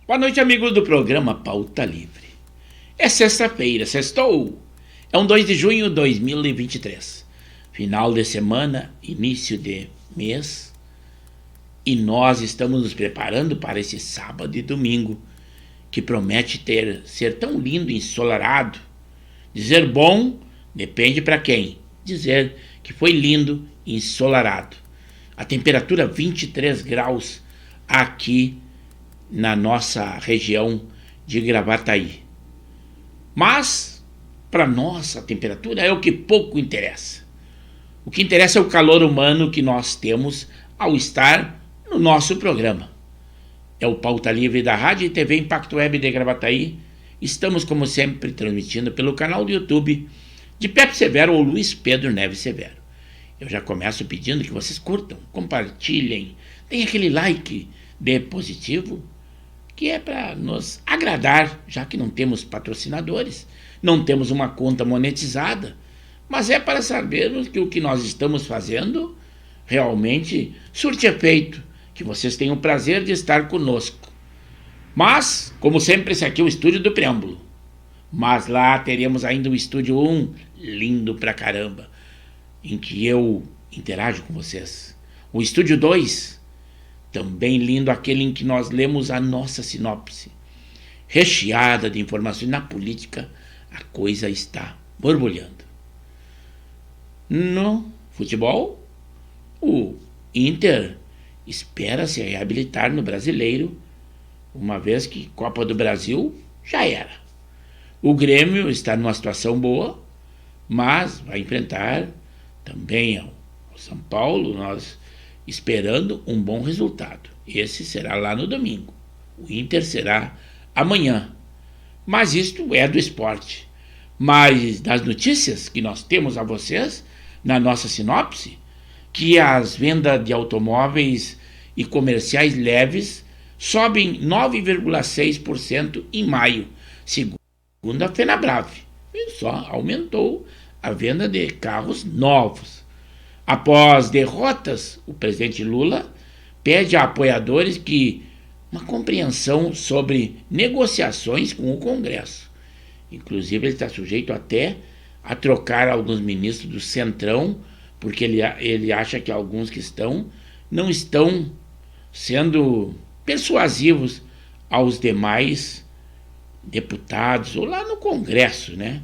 Boa noite, amigos do programa Pauta Livre. É sexta-feira, sextou. É um 2 de junho de 2023. Final de semana, início de mês. E nós estamos nos preparando para esse sábado e domingo, que promete ser tão lindo e ensolarado. Dizer bom depende para quem. Dizer que foi lindo e ensolarado. A temperatura 23 graus aqui na nossa região de Gravataí. Mas, para nós, a temperatura é o que pouco interessa. O que interessa é o calor humano que nós temos ao estar no nosso programa. É o Pauta Livre da Rádio e TV Impacto Web de Gravataí. Estamos, como sempre, transmitindo pelo canal do YouTube de Pepe Severo ou Luiz Pedro Neves Severo. Eu já começo pedindo que vocês curtam, compartilhem, deem aquele like de positivo, que é para nos agradar, já que não temos patrocinadores, não temos uma conta monetizada, mas é para sabermos que o que nós estamos fazendo realmente surte efeito, que vocês tenham o prazer de estar conosco. Mas, como sempre, esse aqui é o estúdio do preâmbulo. Mas lá teremos ainda o estúdio 1, lindo pra caramba, em que eu interajo com vocês. O estúdio 2, também lindo, aquele em que nós lemos a nossa sinopse, recheada de informações. Na política, a coisa está borbulhando. No futebol, o Inter espera se reabilitar no Brasileiro, uma vez que Copa do Brasil já era. O Grêmio está numa situação boa, mas vai enfrentar também ao São Paulo, nós esperando um bom resultado. Esse será lá no domingo. O Inter será amanhã. Mas isto é do esporte. Mas das notícias que nós temos a vocês, na nossa sinopse, que as vendas de automóveis e comerciais leves sobem 9,6% em maio, segundo a Fenabrave. E só aumentou a venda de carros novos. Após derrotas, o presidente Lula pede a apoiadores uma compreensão sobre negociações com o Congresso. Inclusive, ele está sujeito até a trocar alguns ministros do Centrão, porque ele acha que alguns que não estão sendo persuasivos aos demais deputados, ou lá no Congresso, né?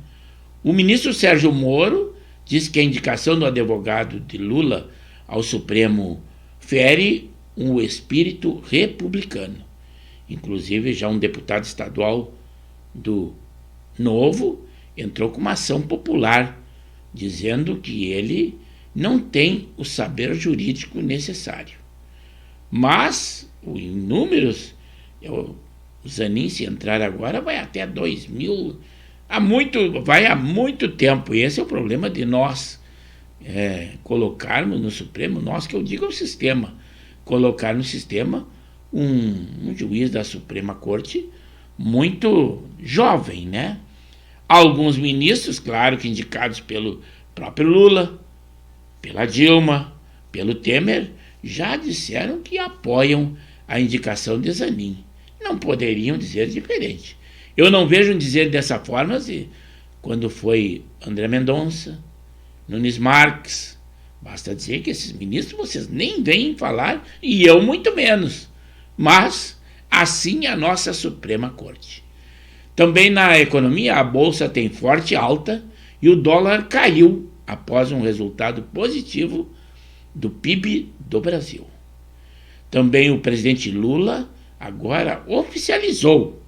O ministro Sérgio Moro diz que a indicação do advogado de Lula ao Supremo fere um espírito republicano. Inclusive, já um deputado estadual do Novo entrou com uma ação popular, dizendo que ele não tem o saber jurídico necessário. Mas, em números, o Zanin, se entrar agora, vai até 2000. Vai há muito tempo, e esse é o problema de nós colocarmos no Supremo, nós que eu digo é o sistema, colocar no sistema um juiz da Suprema Corte muito jovem, né? Alguns ministros, claro que indicados pelo próprio Lula, pela Dilma, pelo Temer, já disseram que apoiam a indicação de Zanin. Não poderiam dizer diferente. Eu não vejo dizer dessa forma quando foi André Mendonça, Nunes Marques. Basta dizer que esses ministros vocês nem vêm falar, e eu muito menos. Mas assim é a nossa Suprema Corte. Também na economia, a Bolsa tem forte alta e o dólar caiu após um resultado positivo do PIB do Brasil. Também o presidente Lula agora oficializou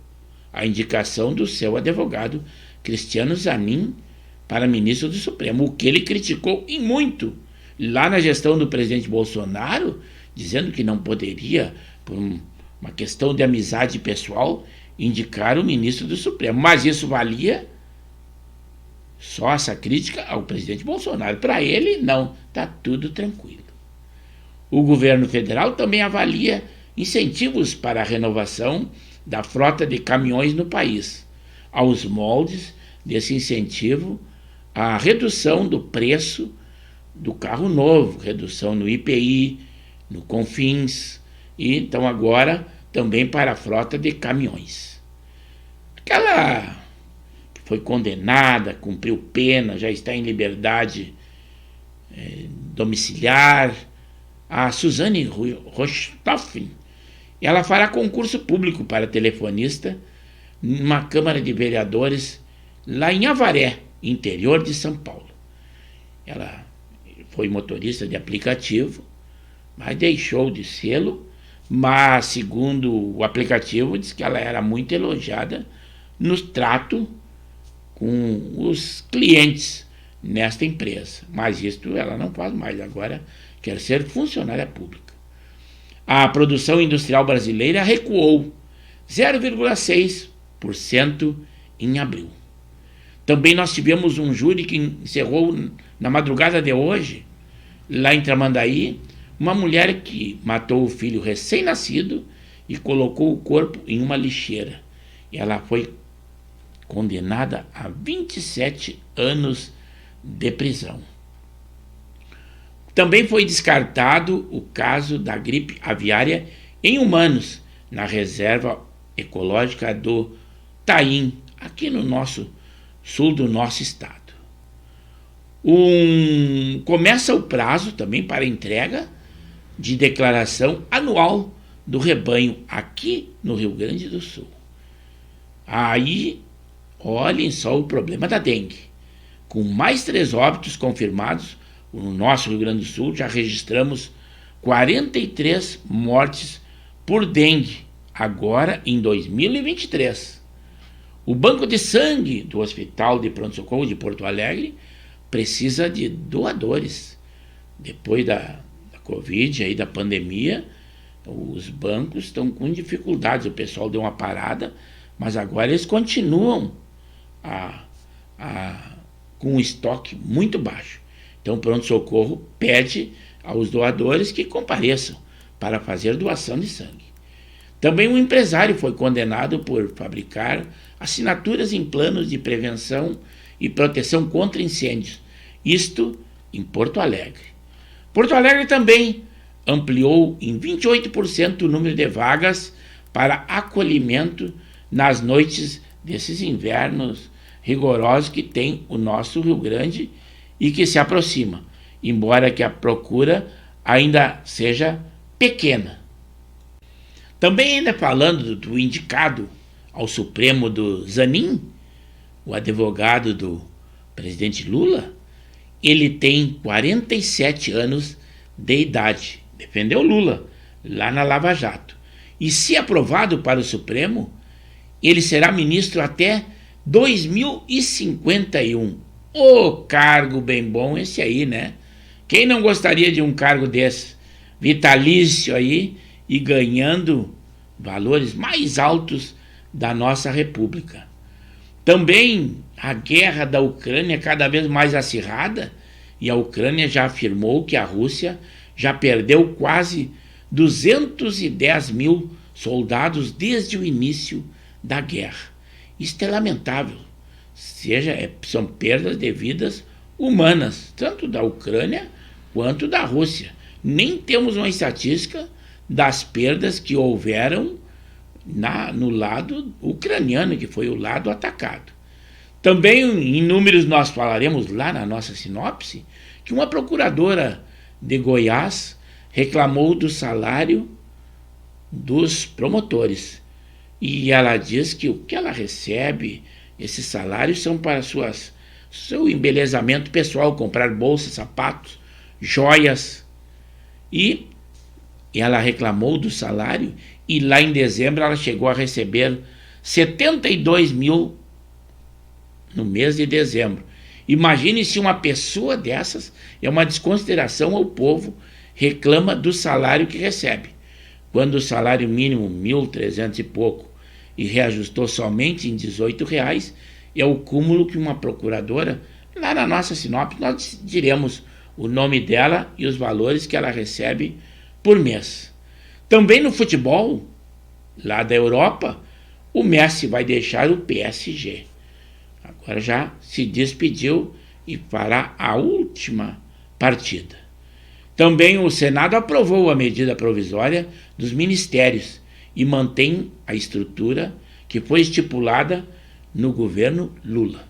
a indicação do seu advogado Cristiano Zanin para ministro do Supremo, o que ele criticou e muito lá na gestão do presidente Bolsonaro, dizendo que não poderia, por uma questão de amizade pessoal, indicar o ministro do Supremo. Mas isso valia só essa crítica ao presidente Bolsonaro. Para ele, não, está tudo tranquilo. O governo federal também avalia incentivos para a renovação da frota de caminhões no país. Aos moldes desse incentivo, a redução do preço do carro novo, redução no IPI, no CONFINS, e então agora também para a frota de caminhões. Aquela foi condenada, cumpriu pena, já está em liberdade domiciliar, a Suzane Rostoffen, ela fará concurso público para telefonista numa Câmara de Vereadores lá em Avaré, interior de São Paulo. Ela foi motorista de aplicativo, mas deixou de sê-lo, mas segundo o aplicativo diz que ela era muito elogiada no trato com os clientes nesta empresa, mas isto ela não faz mais, agora quer ser funcionária pública. A produção industrial brasileira recuou 0,6% em abril. Também nós tivemos um júri que encerrou na madrugada de hoje, lá em Tramandaí, uma mulher que matou o filho recém-nascido e colocou o corpo em uma lixeira. E ela foi condenada a 27 anos de prisão. Também foi descartado o caso da gripe aviária em humanos, na reserva ecológica do Taim, aqui no sul do nosso estado. Começa o prazo também para entrega de declaração anual do rebanho aqui no Rio Grande do Sul. Aí, olhem só o problema da dengue. Com mais 3 óbitos confirmados, no nosso Rio Grande do Sul já registramos 43 mortes por dengue, agora em 2023. O banco de sangue do Hospital de Pronto-Socorro de Porto Alegre precisa de doadores. Depois da Covid, aí, da pandemia, os bancos estão com dificuldades. O pessoal deu uma parada, mas agora eles continuam com um estoque muito baixo. Então, o Pronto-Socorro pede aos doadores que compareçam para fazer doação de sangue. Também um empresário foi condenado por fabricar assinaturas em planos de prevenção e proteção contra incêndios, isto em Porto Alegre. Porto Alegre também ampliou em 28% o número de vagas para acolhimento nas noites desses invernos rigorosos que tem o nosso Rio Grande e que se aproxima, embora que a procura ainda seja pequena. Também ainda falando do indicado ao Supremo do Zanin, o advogado do presidente Lula, ele tem 47 anos de idade, defendeu Lula lá na Lava Jato. E se aprovado para o Supremo, ele será ministro até 2051. Cargo bem bom esse aí, né? Quem não gostaria de um cargo desse? Vitalício aí e ganhando valores mais altos da nossa república. Também a guerra da Ucrânia cada vez mais acirrada, e a Ucrânia já afirmou que a Rússia já perdeu quase 210 mil soldados desde o início da guerra. Isto é lamentável. São perdas de vidas humanas, tanto da Ucrânia quanto da Rússia. Nem temos uma estatística das perdas que houveram no lado ucraniano, que foi o lado atacado. Também em números nós falaremos lá na nossa sinopse que uma procuradora de Goiás reclamou do salário dos promotores. E ela diz que o que ela recebe, esses salários são para seu embelezamento pessoal, comprar bolsas, sapatos, joias. E ela reclamou do salário e lá em dezembro ela chegou a receber 72 mil no mês de dezembro. Imagine se uma pessoa dessas, é uma desconsideração ao povo, reclama do salário que recebe. Quando o salário mínimo, 1.300 e pouco, e reajustou somente em R$18, é o cúmulo que uma procuradora, lá na nossa sinopse, nós diremos o nome dela e os valores que ela recebe por mês. Também no futebol, lá da Europa, o Messi vai deixar o PSG. Agora já se despediu e fará a última partida. Também o Senado aprovou a medida provisória dos ministérios e mantém a estrutura que foi estipulada no governo Lula.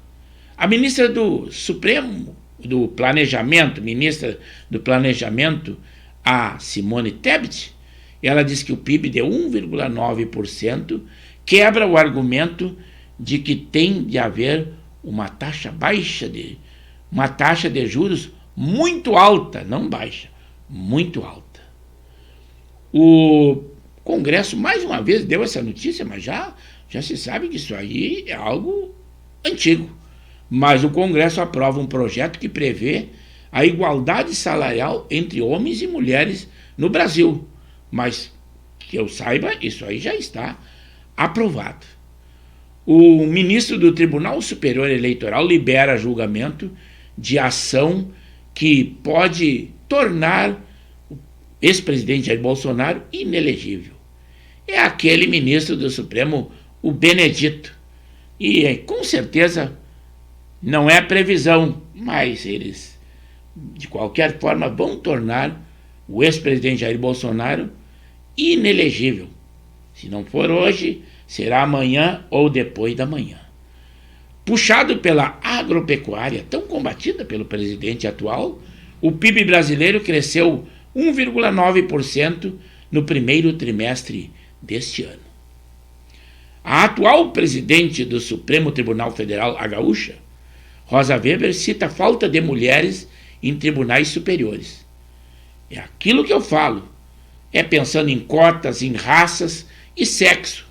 A ministra do Supremo, do Planejamento, ministra do Planejamento, a Simone Tebet, ela diz que o PIB de 1,9% quebra o argumento de que tem de haver uma taxa de juros muito alta, não baixa, muito alta. O Congresso, mais uma vez, deu essa notícia, mas já se sabe que isso aí é algo antigo. Mas o Congresso aprova um projeto que prevê a igualdade salarial entre homens e mulheres no Brasil. Mas, que eu saiba, isso aí já está aprovado. O ministro do Tribunal Superior Eleitoral libera julgamento de ação que pode tornar o ex-presidente Jair Bolsonaro inelegível. É aquele ministro do Supremo, o Benedito. E com certeza não é previsão, mas eles, de qualquer forma, vão tornar o ex-presidente Jair Bolsonaro inelegível. Se não for hoje, será amanhã ou depois da manhã. Puxado pela agropecuária, tão combatida pelo presidente atual, o PIB brasileiro cresceu 1,9% no primeiro trimestre deste ano. A atual presidente do Supremo Tribunal Federal, a gaúcha, Rosa Weber, cita a falta de mulheres em tribunais superiores. É aquilo que eu falo, é pensando em cotas, em raças e sexo.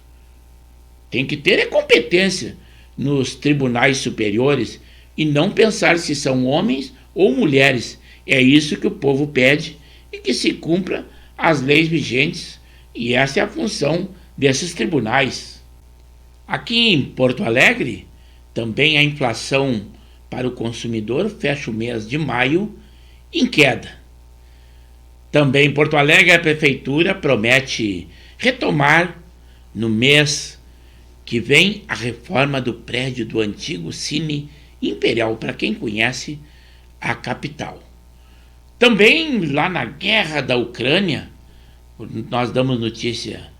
Tem que ter competência nos tribunais superiores e não pensar se são homens ou mulheres. É isso que o povo pede e que se cumpra as leis vigentes, e essa é a função desses tribunais. Aqui em Porto Alegre, também a inflação para o consumidor fecha o mês de maio em queda. Também em Porto Alegre, a prefeitura promete retomar no mês que vem a reforma do prédio do antigo Cine Imperial, para quem conhece a capital. Também lá na guerra da Ucrânia, nós damos notícia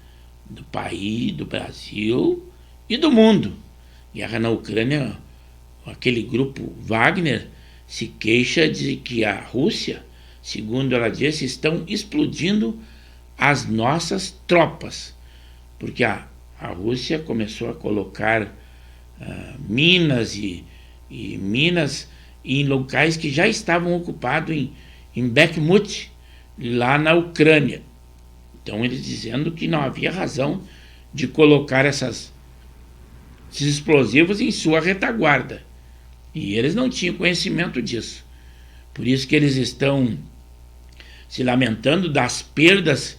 do país, do Brasil e do mundo. Guerra na Ucrânia, aquele grupo Wagner se queixa de que a Rússia, segundo ela disse, estão explodindo as nossas tropas, porque a Rússia começou a colocar minas e minas em locais que já estavam ocupados em Bakhmut, lá na Ucrânia. Então eles dizendo que não havia razão de colocar esses explosivos em sua retaguarda. E eles não tinham conhecimento disso. Por isso que eles estão se lamentando das perdas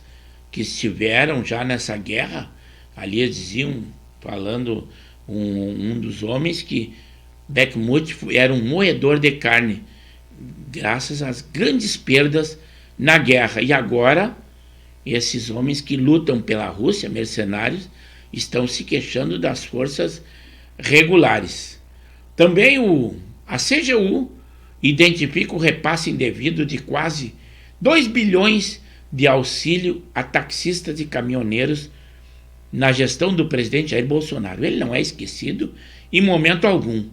que estiveram já nessa guerra. Ali eles diziam, falando um dos homens, que Bakhmut era um moedor de carne, graças às grandes perdas na guerra. E agora, esses homens que lutam pela Rússia, mercenários, estão se queixando das forças regulares. Também a CGU identifica o repasse indevido de quase 2 bilhões de auxílio a taxistas e caminhoneiros na gestão do presidente Jair Bolsonaro. Ele não é esquecido em momento algum.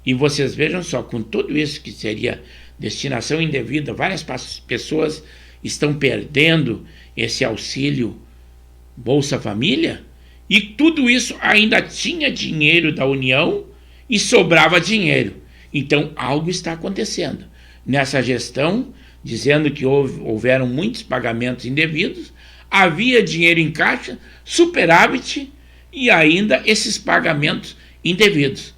E vocês vejam só, com tudo isso que seria destinação indevida, várias pessoas estão perdendo esse auxílio Bolsa Família, e tudo isso ainda tinha dinheiro da União e sobrava dinheiro. Então algo está acontecendo nessa gestão, dizendo que houveram muitos pagamentos indevidos, havia dinheiro em caixa, superávit e ainda esses pagamentos indevidos.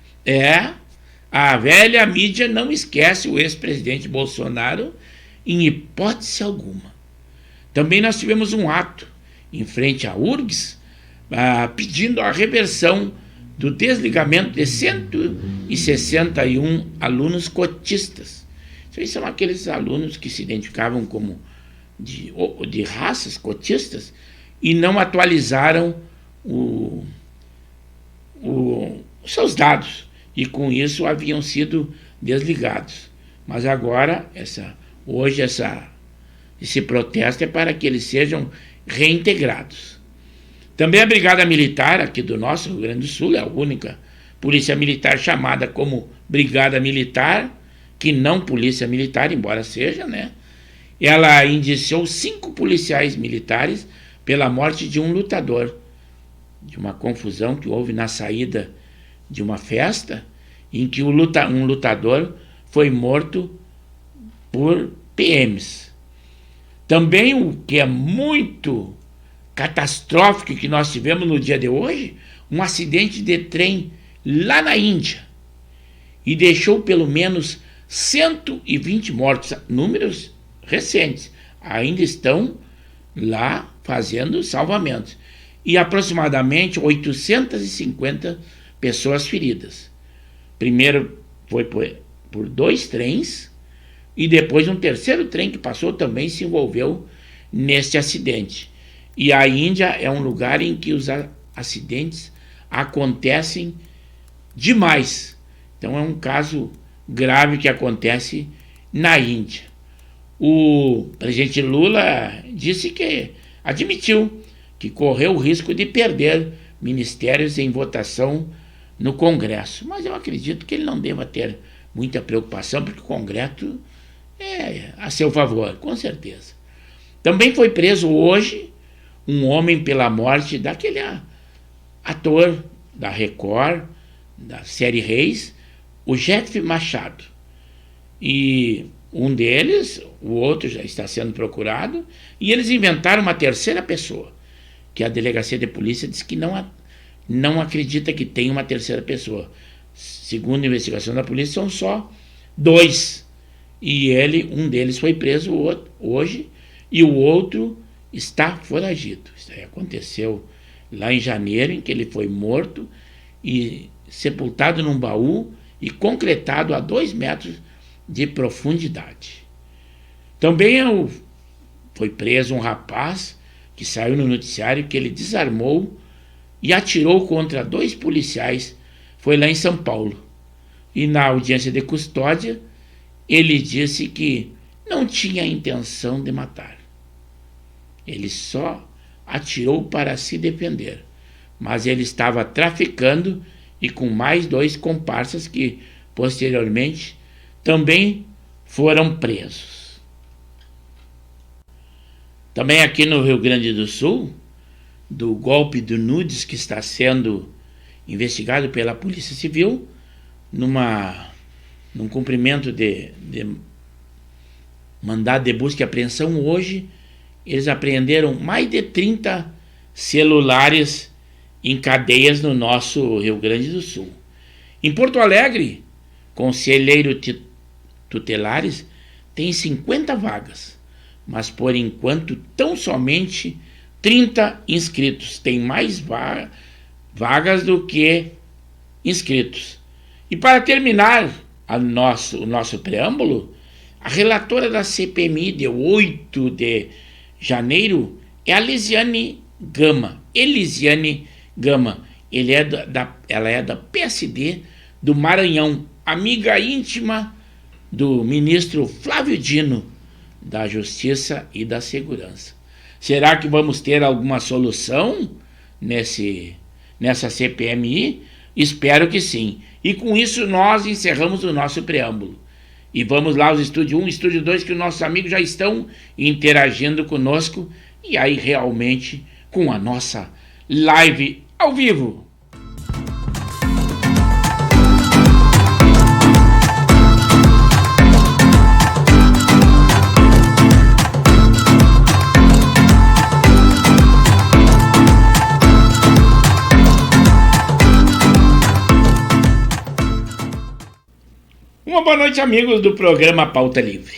A velha mídia não esquece o ex-presidente Bolsonaro em hipótese alguma. Também nós tivemos um ato em frente à URGS pedindo a reversão do desligamento de 161 alunos cotistas. Isso aí são aqueles alunos que se identificavam como de raças cotistas e não atualizaram os seus dados, e com isso haviam sido desligados. Mas agora, esse protesto é para que eles sejam reintegrados. Também a Brigada Militar aqui do nosso Rio Grande do Sul é a única polícia militar chamada como Brigada Militar, que não polícia militar, embora seja, né? Ela indiciou 5 policiais militares pela morte de um lutador, de uma confusão que houve na saída de uma festa, em que um lutador foi morto por PMs. Também o que é muito catastrófico que nós tivemos no dia de hoje, um acidente de trem lá na Índia, e deixou pelo menos 120 mortos, números recentes, ainda estão lá fazendo salvamentos, e aproximadamente 850 pessoas feridas. Primeiro foi por 2 trens, e depois um terceiro trem que passou também se envolveu neste acidente. E a Índia é um lugar em que os acidentes acontecem demais. Então é um caso grave que acontece na Índia. O presidente Lula admitiu que correu o risco de perder ministérios em votação no Congresso. Mas eu acredito que ele não deva ter muita preocupação, porque o Congresso é a seu favor, com certeza. Também foi preso hoje um homem pela morte daquele ator da Record, da série Reis, o Jeff Machado. E um deles, o outro já está sendo procurado, e eles inventaram uma terceira pessoa, que a delegacia de polícia diz que não acredita que tem uma terceira pessoa. Segundo a investigação da polícia, são só 2. E um deles foi preso hoje, e o outro está foragido. Isso aí aconteceu lá em janeiro, em que ele foi morto e sepultado num baú e concretado a 2 metros de profundidade. Também foi preso um rapaz que saiu no noticiário que ele desarmou e atirou contra 2 policiais, foi lá em São Paulo. E na audiência de custódia, ele disse que não tinha intenção de matar. Ele só atirou para se defender, mas ele estava traficando e com mais 2 comparsas que, posteriormente, também foram presos. Também aqui no Rio Grande do Sul, do golpe do Nudes, que está sendo investigado pela Polícia Civil, num cumprimento de mandado de busca e apreensão hoje, eles apreenderam mais de 30 celulares em cadeias no nosso Rio Grande do Sul. Em Porto Alegre, conselheiro tutelares tem 50 vagas, mas por enquanto tão somente 30 inscritos. Tem mais vagas do que inscritos. E para terminar o nosso preâmbulo, a relatora da CPMI de 8 de janeiro é a Elisiane Gama. Ela é da PSD do Maranhão, amiga íntima do ministro Flávio Dino, da Justiça e da Segurança. Será que vamos ter alguma solução nessa CPMI? Espero que sim. E com isso nós encerramos o nosso preâmbulo. E vamos lá aos Estúdio 1 e Estúdio 2, que os nossos amigos já estão interagindo conosco, e aí realmente com a nossa live ao vivo. Uma boa noite, amigos do programa Pauta Livre.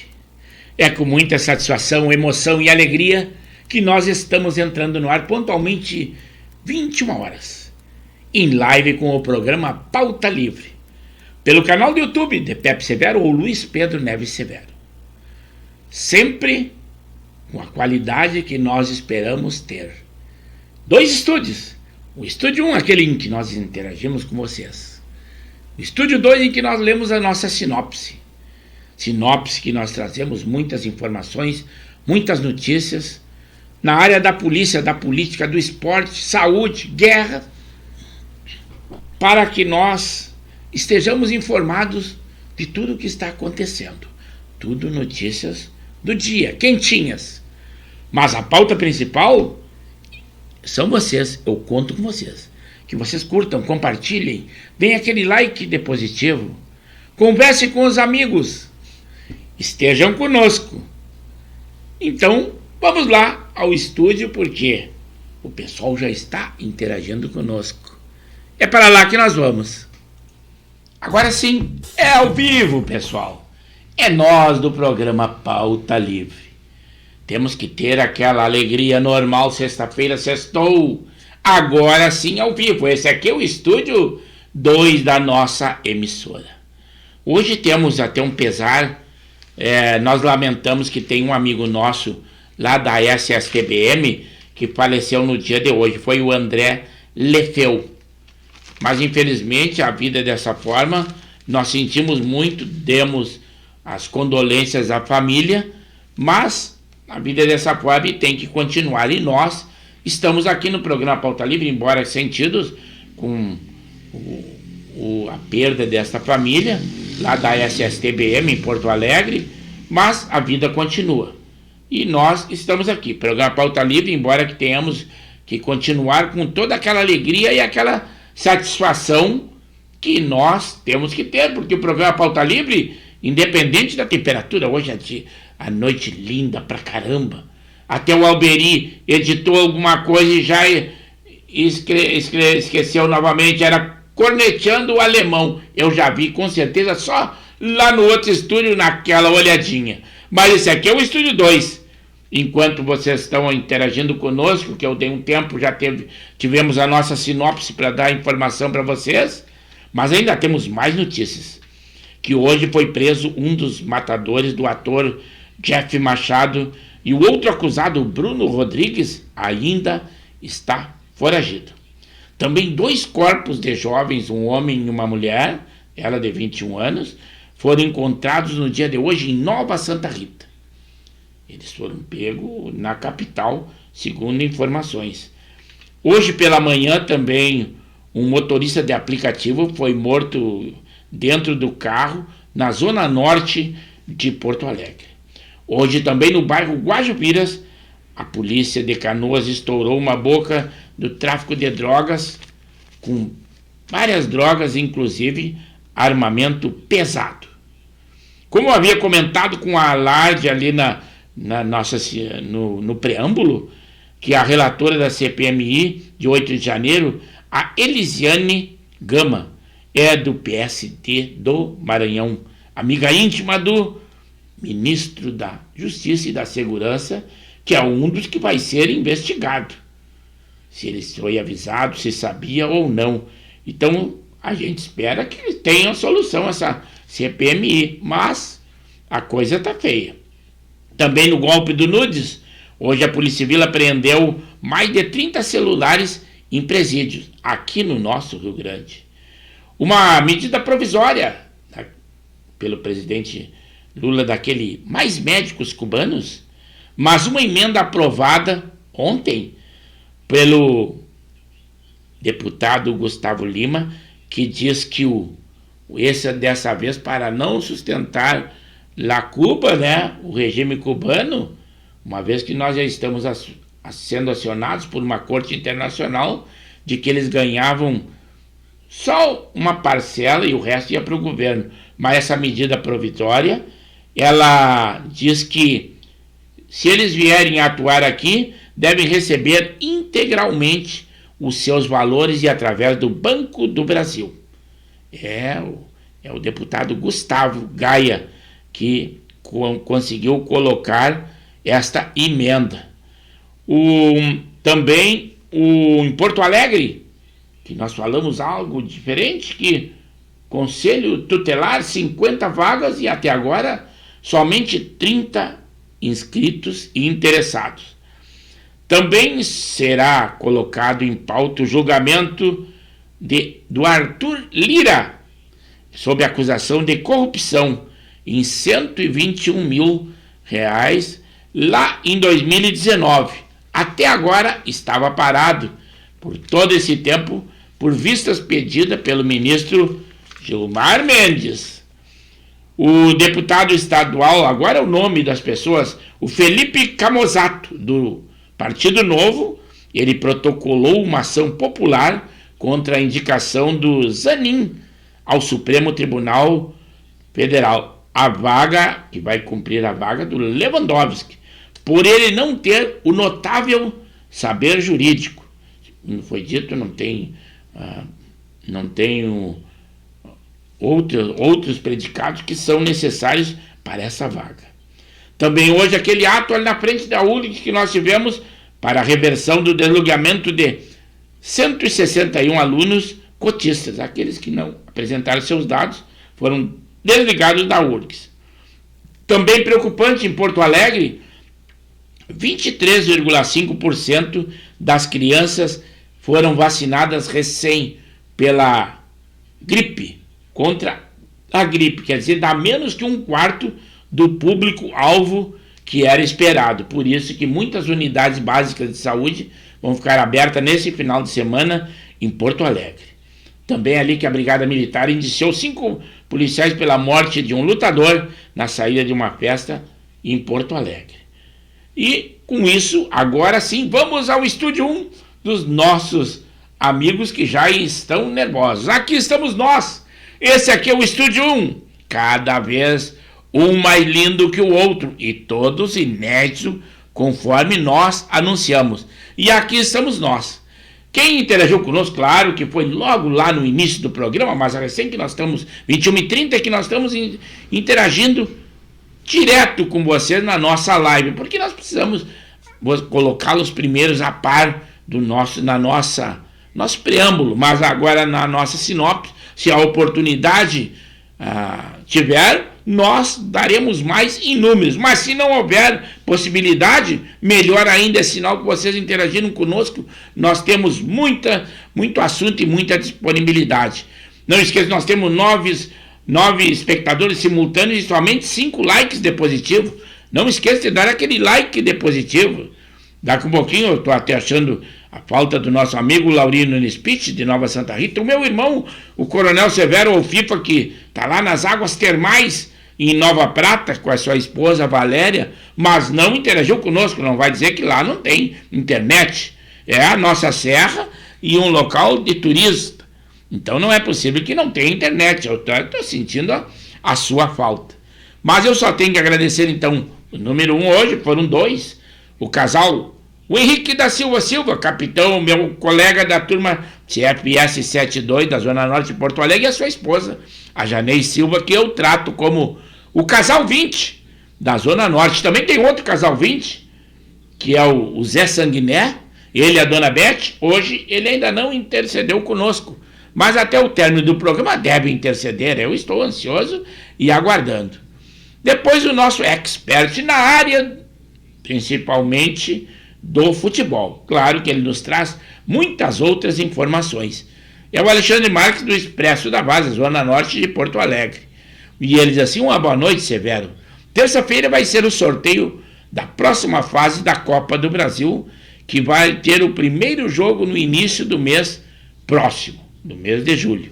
É com muita satisfação, emoção e alegria que nós estamos entrando no ar pontualmente 21 horas, em live com o programa Pauta Livre, pelo canal do YouTube de Pepe Severo ou Luiz Pedro Neves Severo. Sempre com a qualidade que nós esperamos ter. 2 estúdios. O Estúdio 1, aquele em que nós interagimos com vocês. O Estúdio 2, em que nós lemos a nossa sinopse. Sinopse que nós trazemos muitas informações, muitas notícias, na área da polícia, da política, do esporte, saúde, guerra, para que nós estejamos informados de tudo o que está acontecendo. Tudo notícias do dia, quentinhas. Mas a pauta principal são vocês, eu conto com vocês. Que vocês curtam, compartilhem, deem aquele like de positivo, conversem com os amigos, estejam conosco. Então, vamos lá ao estúdio, porque o pessoal já está interagindo conosco. É para lá que nós vamos. Agora sim, é ao vivo, pessoal. É nós do programa Pauta Livre. Temos que ter aquela alegria normal, sexta-feira, sextou. Agora sim, ao vivo. Esse aqui é o estúdio 2 da nossa emissora. Hoje temos até um pesar. Nós lamentamos que tem um amigo nosso lá da SSTBM que faleceu no dia de hoje. Foi o André Lefeu. Mas infelizmente a vida é dessa forma. Nós sentimos muito, demos as condolências à família, mas a vida é dessa forma e tem que continuar. E nós estamos aqui no programa Pauta Livre, embora sentidos com a perda desta família, lá da SSTBM em Porto Alegre, mas a vida continua. E nós estamos aqui, programa Pauta Livre, embora que tenhamos que continuar com toda aquela alegria e aquela satisfação que nós temos que ter, porque o programa Pauta Livre, independente da temperatura, hoje a noite linda pra caramba, até o Alberi editou alguma coisa e já esqueceu novamente, era corneteando o alemão. Eu já vi, com certeza, só lá no outro estúdio, naquela olhadinha. Mas esse aqui é o estúdio 2. Enquanto vocês estão interagindo conosco, que eu dei um tempo, já tivemos a nossa sinopse para dar informação para vocês, mas ainda temos mais notícias. Que hoje foi preso um dos matadores do ator Jeff Machado e o outro acusado, Bruno Rodrigues, ainda está foragido. Também 2 corpos de jovens, um homem e uma mulher, ela de 21 anos, foram encontrados no dia de hoje em Nova Santa Rita. Eles foram pegos na capital, segundo informações. Hoje pela manhã também um motorista de aplicativo foi morto dentro do carro na zona norte de Porto Alegre. Hoje também no bairro Guajubiras, a polícia de Canoas estourou uma boca do tráfico de drogas, com várias drogas, inclusive armamento pesado. Como eu havia comentado com a alarde ali no preâmbulo, que a relatora da CPMI de 8 de janeiro, a Elisiane Gama, é do PSD do Maranhão, amiga íntima do ministro da Justiça e da Segurança, que é um dos que vai ser investigado. Se ele foi avisado, se sabia ou não. Então, a gente espera que tenha solução essa CPMI, mas a coisa está feia. Também no golpe do Nudes, hoje a Polícia Civil apreendeu mais de 30 celulares em presídios, aqui no nosso Rio Grande. Uma medida provisória pelo presidente Lula, daquele mais médicos cubanos, mas uma emenda aprovada ontem pelo deputado Gustavo Lima, que diz que dessa vez, para não sustentar lá Cuba, né, o regime cubano, uma vez que nós já estamos sendo acionados por uma corte internacional de que eles ganhavam só uma parcela e o resto ia para o governo. Mas essa medida provisória, ela diz que se eles vierem atuar aqui, devem receber integralmente os seus valores e através do Banco do Brasil. É o deputado Gustavo Gaia que conseguiu colocar esta emenda. Também em Porto Alegre, que nós falamos algo diferente, que Conselho Tutelar, 50 vagas e até agora somente 30 inscritos e interessados. Também será colocado em pauta o julgamento do Arthur Lira, sob acusação de corrupção em R$121 mil lá em 2019. até agora estava parado por todo esse tempo por vistas pedidas pelo ministro Gilmar Mendes. O deputado estadual, agora é o nome das pessoas, o Felipe Camozato, do Partido Novo, ele protocolou uma ação popular contra a indicação do Zanin ao Supremo Tribunal Federal, a vaga, que vai cumprir a vaga do Lewandowski, por ele não ter o notável saber jurídico. Como foi dito, não tem outros predicados que são necessários para essa vaga. Também hoje aquele ato ali na frente da URGS que nós tivemos para a reversão do desligamento de 161 alunos cotistas, aqueles que não apresentaram seus dados, foram desligados da URGS. Também preocupante em Porto Alegre, 23,5% das crianças foram vacinadas recém pela gripe, contra a gripe, quer dizer, dá menos que um quarto do público-alvo que era esperado. Por isso que muitas unidades básicas de saúde vão ficar abertas nesse final de semana em Porto Alegre. Também ali que a Brigada Militar indiciou 5 policiais pela morte de um lutador na saída de uma festa em Porto Alegre. E com isso, agora sim, vamos ao estúdio 1 dos nossos amigos que já estão nervosos. Aqui estamos nós. Esse aqui é o estúdio 1, cada vez um mais lindo que o outro, e todos inéditos, conforme nós anunciamos. E aqui estamos nós. Quem interagiu conosco, claro que foi logo lá no início do programa, mas recém que nós estamos, 21h30, que nós estamos interagindo direto com vocês na nossa live, porque nós precisamos colocá-los primeiros a par do nosso preâmbulo, mas agora na nossa sinopse, se a oportunidade tiver, nós daremos mais em números, mas se não houver possibilidade, melhor ainda, é sinal que vocês interagiram conosco, nós temos muito assunto e muita disponibilidade. Não esqueça, nós temos 9 espectadores simultâneos e somente 5 likes de positivo. Não esqueça de dar aquele like de positivo. Daqui um pouquinho, eu estou até achando a falta do nosso amigo Laurino Nispitch, de Nova Santa Rita, o meu irmão, o Coronel Severo Olfifa, que está lá nas águas termais em Nova Prata com a sua esposa Valéria, mas não interagiu conosco, não vai dizer que lá não tem internet. É a nossa serra e um local de turista. Então não é possível que não tenha internet. Eu estou sentindo a sua falta. Mas eu só tenho que agradecer, então, o número 1 hoje, foram 2, o casal, o Henrique da Silva, capitão, meu colega da turma CFS 72 da Zona Norte de Porto Alegre, e a sua esposa, a Janei Silva, que eu trato como o casal 20 da Zona Norte. Também tem outro casal 20, que é o Zé Sanguiné, ele e a dona Beth. Hoje ele ainda não intercedeu conosco, mas até o término do programa deve interceder. Eu estou ansioso e aguardando. Depois o nosso expert na área, principalmente do futebol. Claro que ele nos traz muitas outras informações. É o Alexandre Marques, do Expresso da Vaza, Zona Norte de Porto Alegre. E ele diz assim: uma boa noite, Severo. Terça-feira vai ser o sorteio da próxima fase da Copa do Brasil, que vai ter o primeiro jogo no início do mês próximo, no mês de julho.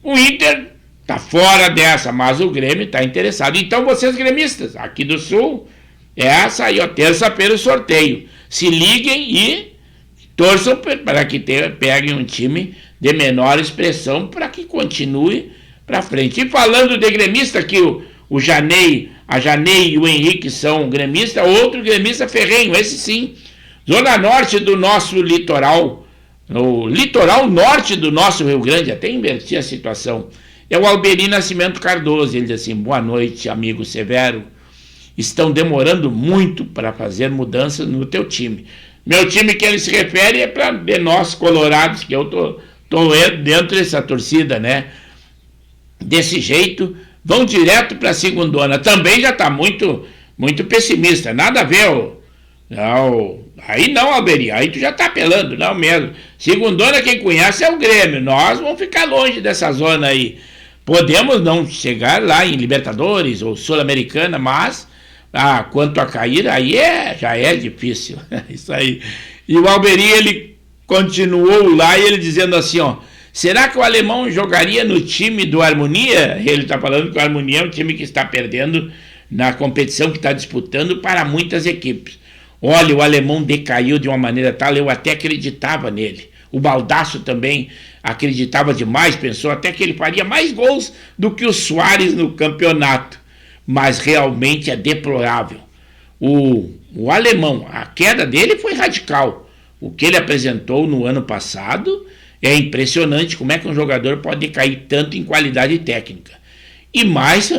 O Inter está fora dessa, mas o Grêmio está interessado. Então, vocês gremistas, aqui do Sul, essa aí, ó, terça-feira o sorteio. Se liguem e torçam para que peguem um time de menor expressão para que continue para frente. E falando de gremista, que a Janei e o Henrique são gremistas, outro gremista ferrenho, esse sim, Zona Norte do nosso litoral, no litoral norte do nosso Rio Grande, até inverti a situação, é o Alberi Nascimento Cardoso. Ele diz assim: boa noite, amigo Severo. Estão demorando muito para fazer mudanças no teu time. Meu time que ele se refere é para de nós colorados, que eu tô dentro dessa torcida, né? Desse jeito, vão direto para a segundona. Também já está muito pessimista. Nada a ver, não. Aí não, Alberi, aí tu já está apelando, não mesmo. Segundona, quem conhece é o Grêmio. Nós vamos ficar longe dessa zona aí. Podemos não chegar lá em Libertadores ou Sul-Americana, mas Ah, quanto a cair, aí já é difícil. Isso aí. E o Alberi, ele continuou lá e ele dizendo assim, ó, será que o alemão jogaria no time do Harmonia? Ele está falando que o Harmonia é um time que está perdendo na competição que está disputando para muitas equipes. Olha, o alemão decaiu de uma maneira tal, eu até acreditava nele. O Baldasso também acreditava demais, pensou até que ele faria mais gols do que o Soares no campeonato. Mas realmente é deplorável. O alemão, a queda dele foi radical. O que ele apresentou no ano passado é impressionante como é que um jogador pode cair tanto em qualidade técnica. E mais,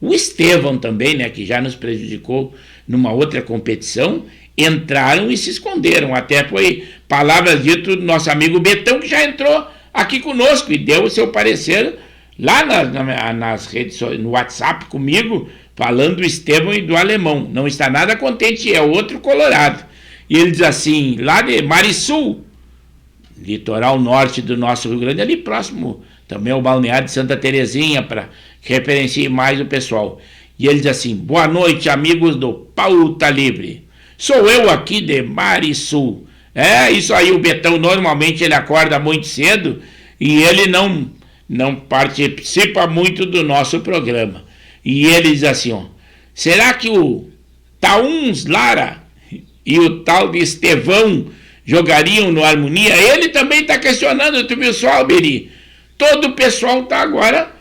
o Estevão também, né, que já nos prejudicou numa outra competição, entraram e se esconderam. Até foi palavras ditas do nosso amigo Betão, que já entrou aqui conosco e deu o seu parecer lá nas redes, no WhatsApp comigo, falando do Estevão e do alemão. Não está nada contente, é outro colorado. E ele diz assim, lá de Marisul, litoral norte do nosso Rio Grande, ali próximo também ao balneário de Santa Terezinha, para referenciar mais o pessoal. E ele diz assim, boa noite, amigos do Pauta Livre. Sou eu aqui de Marisul. É isso aí, o Betão normalmente ele acorda muito cedo e ele não participa muito do nosso programa. E ele diz assim, ó, será que o Tauns Lara e o tal de Estevão jogariam no Harmonia? Ele também está questionando, tu viu só, Alberi? Todo o pessoal está agora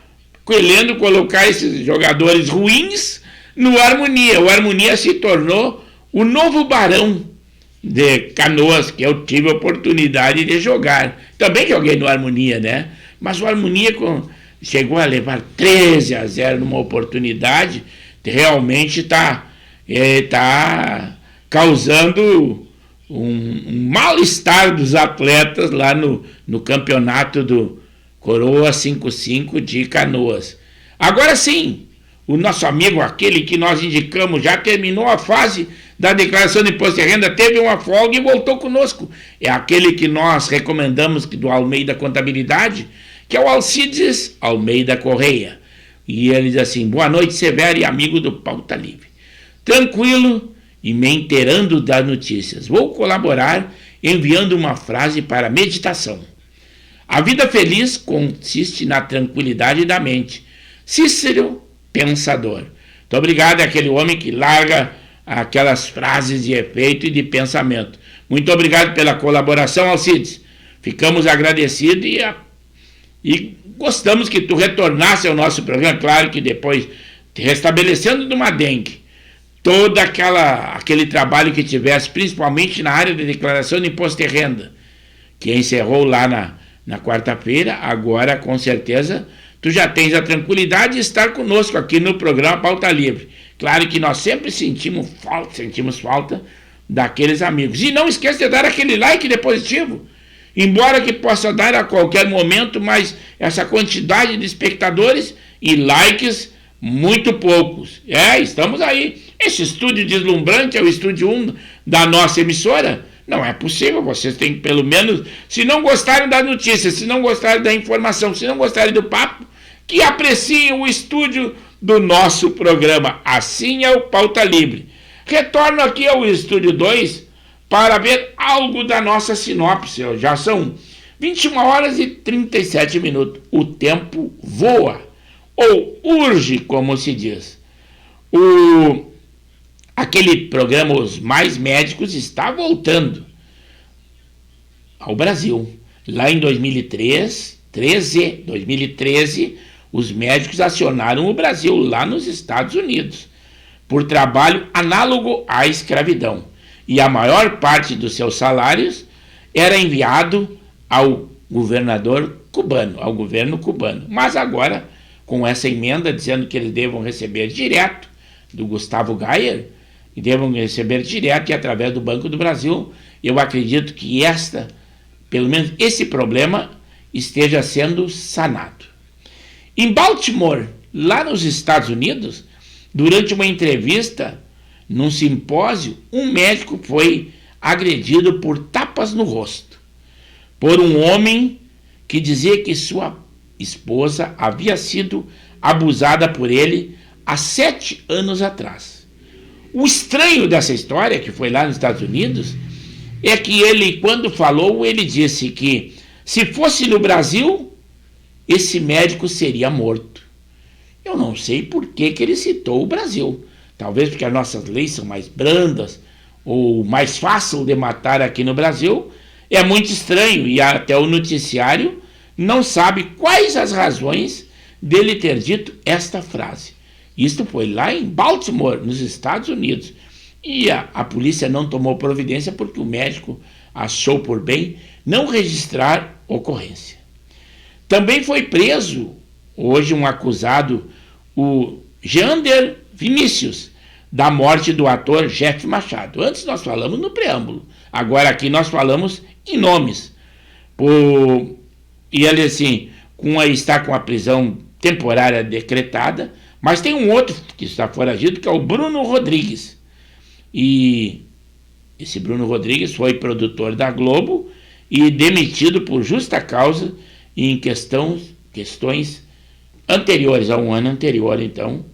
querendo colocar esses jogadores ruins no Harmonia. O Harmonia se tornou o novo Barão de Canoas, que eu tive a oportunidade de jogar. Também joguei no Harmonia, né? Mas o Harmonia chegou a levar 13-0 numa oportunidade, realmente está causando um mal-estar dos atletas lá no campeonato do Coroa 55 de Canoas. Agora sim, o nosso amigo, aquele que nós indicamos, já terminou a fase da declaração de imposto de renda, teve uma folga e voltou conosco. É aquele que nós recomendamos do Almeida Contabilidade, que é o Alcides Almeida Correia. E ele diz assim, boa noite, Severo e amigo do Pauta Livre. Tranquilo e me inteirando das notícias. Vou colaborar enviando uma frase para meditação. A vida feliz consiste na tranquilidade da mente. Cícero Pensador. Muito obrigado àquele homem que larga aquelas frases de efeito e de pensamento. Muito obrigado pela colaboração, Alcides. Ficamos agradecidos e gostamos que tu retornasse ao nosso programa. Claro que depois, te restabelecendo de uma dengue, todo aquele trabalho que tivesse, principalmente na área de declaração de imposto de renda, que encerrou lá na quarta-feira, agora com certeza tu já tens a tranquilidade de estar conosco aqui no programa Pauta Livre. Claro que nós sempre sentimos falta daqueles amigos. E não esqueça de dar aquele like de positivo. Embora que possa dar a qualquer momento, mas essa quantidade de espectadores e likes, muito poucos. Estamos aí. Esse estúdio deslumbrante é o estúdio 1 da nossa emissora. Não é possível, vocês têm que pelo menos, se não gostarem da notícia, se não gostarem da informação, se não gostarem do papo, que apreciem o estúdio do nosso programa. Assim é o Pauta Livre. Retorno aqui ao estúdio 2 para ver algo da nossa sinopse. Já são 21 horas e 37 minutos. O tempo voa, ou urge, como se diz. Aquele programa Os Mais Médicos está voltando ao Brasil. Lá em 2013, os médicos acionaram o Brasil, lá nos Estados Unidos, por trabalho análogo à escravidão. E a maior parte dos seus salários era enviado ao governo cubano. Mas agora, com essa emenda dizendo que eles devam receber direto do Gustavo Gayer, e devam receber direto e através do Banco do Brasil, eu acredito que pelo menos esse problema esteja sendo sanado. Em Baltimore, lá nos Estados Unidos, durante uma entrevista num simpósio, um médico foi agredido por tapas no rosto por um homem que dizia que sua esposa havia sido abusada por ele há 7 anos atrás. O estranho dessa história, que foi lá nos Estados Unidos, é que ele, quando falou, ele disse que se fosse no Brasil, esse médico seria morto. Eu não sei por que ele citou o Brasil. Talvez porque as nossas leis são mais brandas, ou mais fácil de matar aqui no Brasil. É muito estranho, e até o noticiário não sabe quais as razões dele ter dito esta frase. Isto foi lá em Baltimore, nos Estados Unidos. E a polícia não tomou providência porque o médico achou por bem não registrar ocorrência. Também foi preso hoje um acusado, o Jander Vinícius, da morte do ator Jeff Machado. Antes nós falamos no preâmbulo, agora aqui nós falamos em nomes. E ele assim, está com a prisão temporária decretada, mas tem um outro que está foragido, que é o Bruno Rodrigues. E esse Bruno Rodrigues foi produtor da Globo e demitido por justa causa em questões anteriores, a um ano anterior. Então,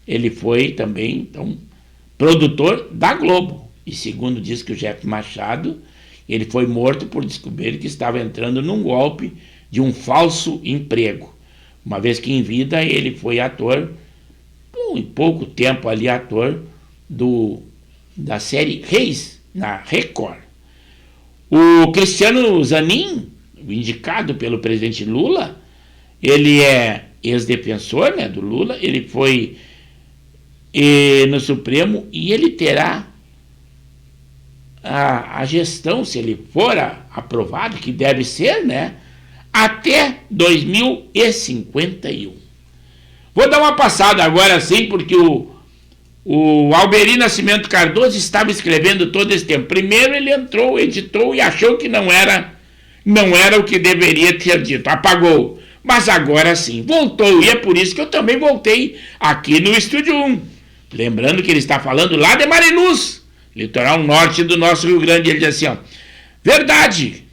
ele foi também produtor da Globo. E segundo diz que o Jeff Machado, ele foi morto por descobrir que estava entrando num golpe de um falso emprego. Uma vez que em vida ele foi ator, em pouco tempo ali ator da série Reis, na Record. O Cristiano Zanin, indicado pelo presidente Lula, ele é ex-defensor, né, do Lula, ele foi no Supremo e ele terá a gestão, se ele for aprovado, que deve ser, né, até 2051. Vou dar uma passada agora sim, porque o Alberi Nascimento Cardoso estava escrevendo todo esse tempo. Primeiro ele entrou, editou e achou que não era o que deveria ter dito, apagou. Mas agora sim, voltou, e é por isso que eu também voltei aqui no Estúdio 1. Lembrando que ele está falando lá de Mariluz, litoral norte do nosso Rio Grande. Ele diz assim, ó, verdade,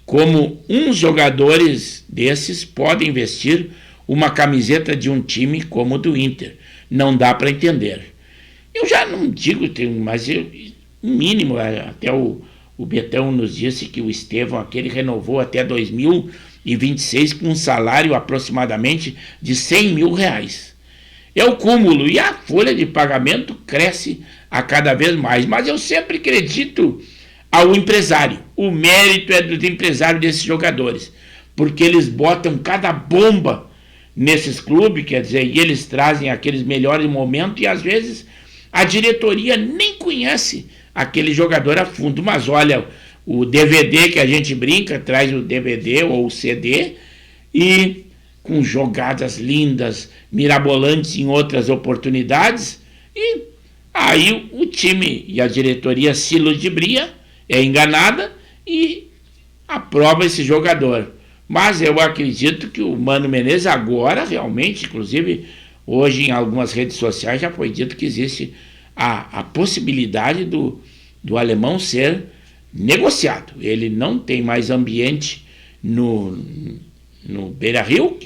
como uns jogadores desses podem vestir uma camiseta de um time como o do Inter. Não dá para entender. Eu já não digo, mas o mínimo, até o Betão nos disse que o Estevão aquele renovou até 2026 com um salário aproximadamente de R$100.000. É o cúmulo, e a folha de pagamento cresce a cada vez mais. Mas eu sempre acredito ao empresário. O mérito é dos empresários desses jogadores, porque eles botam cada bomba nesses clubes, quer dizer, e eles trazem aqueles melhores momentos, e às vezes a diretoria nem conhece aquele jogador a fundo. Mas olha, o DVD que a gente brinca, traz o DVD ou o CD, e com jogadas lindas, mirabolantes em outras oportunidades, e aí o time e a diretoria se ludibria, é enganada e aprova esse jogador. Mas eu acredito que o Mano Menezes agora realmente, inclusive hoje em algumas redes sociais já foi dito que existe a possibilidade do alemão ser negociado. Ele não tem mais ambiente no Beira-Rio,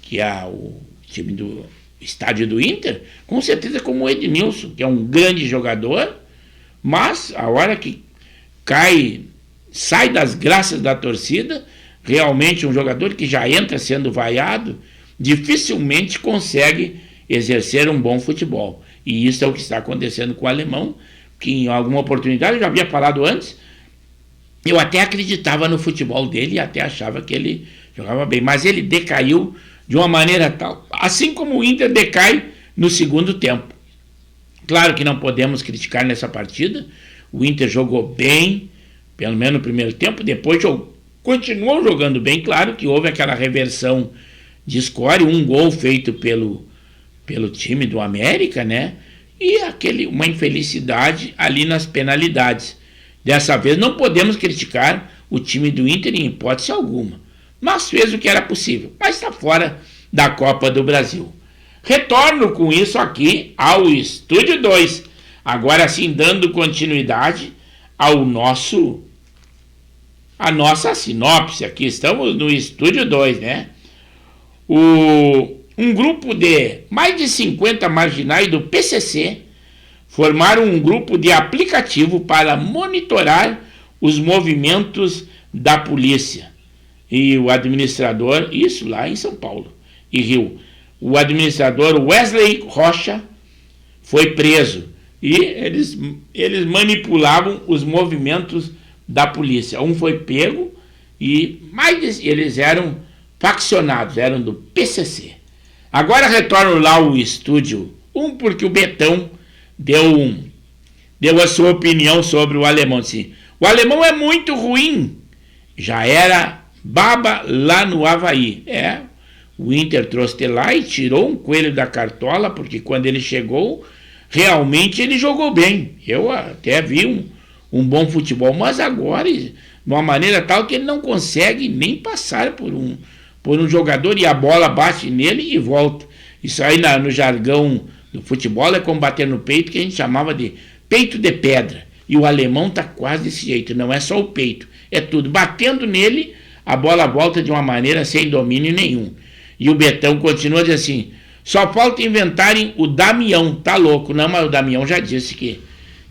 que é o time do estádio do Inter, com certeza como o Edmilson, que é um grande jogador, mas a hora que sai das graças da torcida, realmente um jogador que já entra sendo vaiado, dificilmente consegue exercer um bom futebol. E isso é o que está acontecendo com o alemão, que em alguma oportunidade, eu já havia falado antes, eu até acreditava no futebol dele e até achava que ele jogava bem, mas ele decaiu de uma maneira tal, assim como o Inter decai no segundo tempo. Claro que não podemos criticar nessa partida, o Inter jogou bem, pelo menos no primeiro tempo, depois continuou jogando bem. Claro que houve aquela reversão de score, um gol feito pelo time do América, né? E uma infelicidade ali nas penalidades. Dessa vez não podemos criticar o time do Inter em hipótese alguma, mas fez o que era possível, mas está fora da Copa do Brasil. Retorno com isso aqui ao Estúdio 2, agora sim dando continuidade a nossa sinopse. Aqui estamos no Estúdio 2, né? Um grupo de mais de 50 marginais do PCC formaram um grupo de aplicativo para monitorar os movimentos da polícia. E o administrador, isso lá em São Paulo e Rio, o administrador Wesley Rocha foi preso. E eles manipulavam os movimentos da polícia. Um foi pego e eles eram faccionados, eram do PCC. Agora retorno lá ao estúdio 1, porque o Betão deu a sua opinião sobre o alemão. Assim, o alemão é muito ruim. Já era baba lá no Avaí. O Inter trouxe de lá e tirou um coelho da cartola, porque quando ele chegou, realmente ele jogou bem. Eu até vi um bom futebol, mas agora, de uma maneira tal que ele não consegue nem passar por um jogador e a bola bate nele e volta. Isso aí no jargão do futebol é como bater no peito, que a gente chamava de peito de pedra. E o alemão tá quase desse jeito, não é só o peito, é tudo. Batendo nele, a bola volta de uma maneira sem domínio nenhum. E o Betão continua dizendo assim, só falta inventarem o Damião, tá louco. Não, mas o Damião já disse que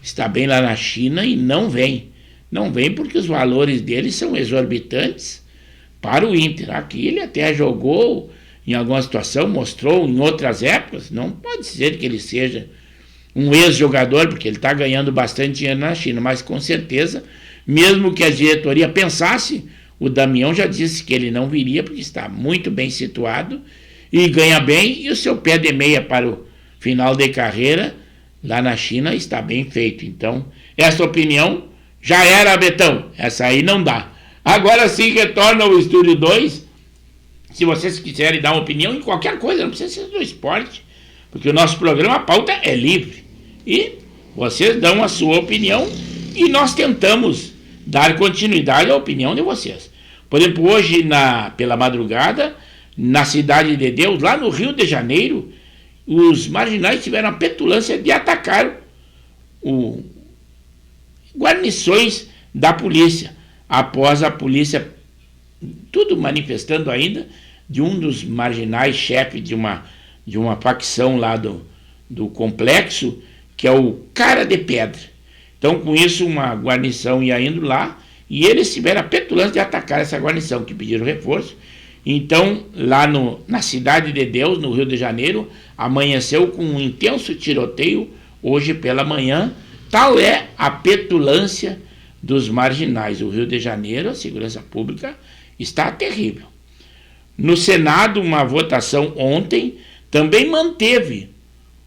está bem lá na China e não vem. Não vem porque os valores dele são exorbitantes para o Inter. Aqui ele até jogou em alguma situação, mostrou em outras épocas. Não pode ser que ele seja um ex-jogador, porque ele está ganhando bastante dinheiro na China, mas com certeza, mesmo que a diretoria pensasse, o Damião já disse que ele não viria, porque está muito bem situado e ganha bem, e o seu pé de meia para o final de carreira lá na China está bem feito. Então, essa opinião já era, Betão, essa aí não dá. Agora sim, retorna ao Estúdio 2, se vocês quiserem dar uma opinião em qualquer coisa, não precisa ser do esporte, porque o nosso programa, a pauta é livre, e vocês dão a sua opinião e nós tentamos dar continuidade à opinião de vocês. Por exemplo, hoje, pela madrugada, na Cidade de Deus, lá no Rio de Janeiro, os marginais tiveram a petulância de atacar guarnições da polícia, após a polícia, tudo manifestando ainda, de um dos marginais, chefe de uma facção lá do complexo, que é o Cara de Pedra. Então, com isso, uma guarnição ia indo lá, e eles tiveram a petulância de atacar essa guarnição, que pediram reforço. Então, lá na Cidade de Deus, no Rio de Janeiro, amanheceu com um intenso tiroteio, hoje pela manhã. Tal é a petulância dos marginais. O Rio de Janeiro, a segurança pública, está terrível. No Senado, uma votação ontem também manteve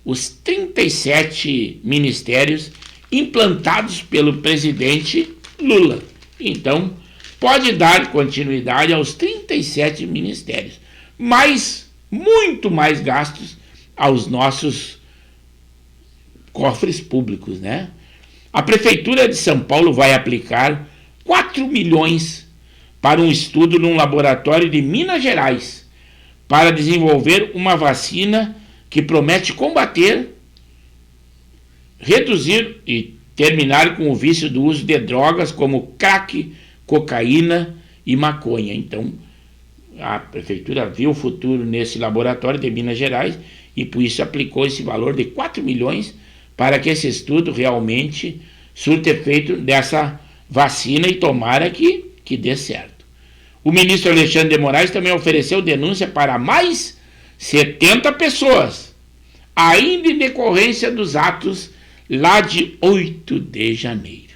os 37 ministérios implantados pelo presidente Lula. Então, pode dar continuidade aos 37 ministérios, mas muito mais gastos aos nossos cofres públicos, né? A Prefeitura de São Paulo vai aplicar 4 milhões para um estudo num laboratório de Minas Gerais para desenvolver uma vacina que promete combater, reduzir e terminar com o vício do uso de drogas como crack, cocaína e maconha. Então, a Prefeitura viu o futuro nesse laboratório de Minas Gerais e por isso aplicou esse valor de 4 milhões para que esse estudo realmente surta efeito dessa vacina e tomara que dê certo. O ministro Alexandre de Moraes também ofereceu denúncia para mais 70 pessoas, ainda em decorrência dos atos lá de 8 de janeiro.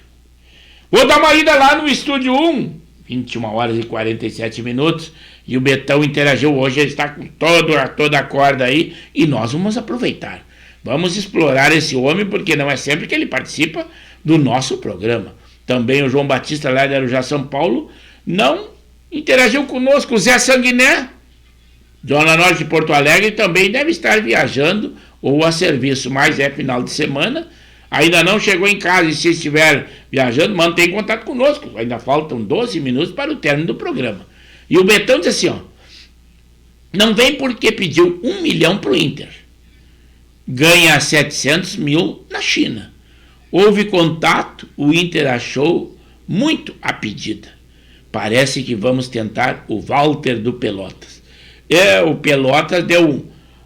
Vou dar uma ida lá no Estúdio 1, 21 horas e 47 minutos, e o Betão interagiu hoje, ele está com toda a corda aí, e nós vamos aproveitar. Vamos explorar esse homem, porque não é sempre que ele participa do nosso programa. Também o João Batista, lá de Arujá, São Paulo, não interagiu conosco. O Zé Sanguiné, Zona Norte de Porto Alegre, também deve estar viajando ou a serviço, mas é final de semana, ainda não chegou em casa, e se estiver viajando, mantém contato conosco. Ainda faltam 12 minutos para o término do programa. E o Betão diz assim, não vem porque pediu 1 milhão para o Inter. Ganha 700 mil na China. Houve contato, o Inter achou muito a pedida. Parece que vamos tentar o Walter do Pelotas. O Pelotas deu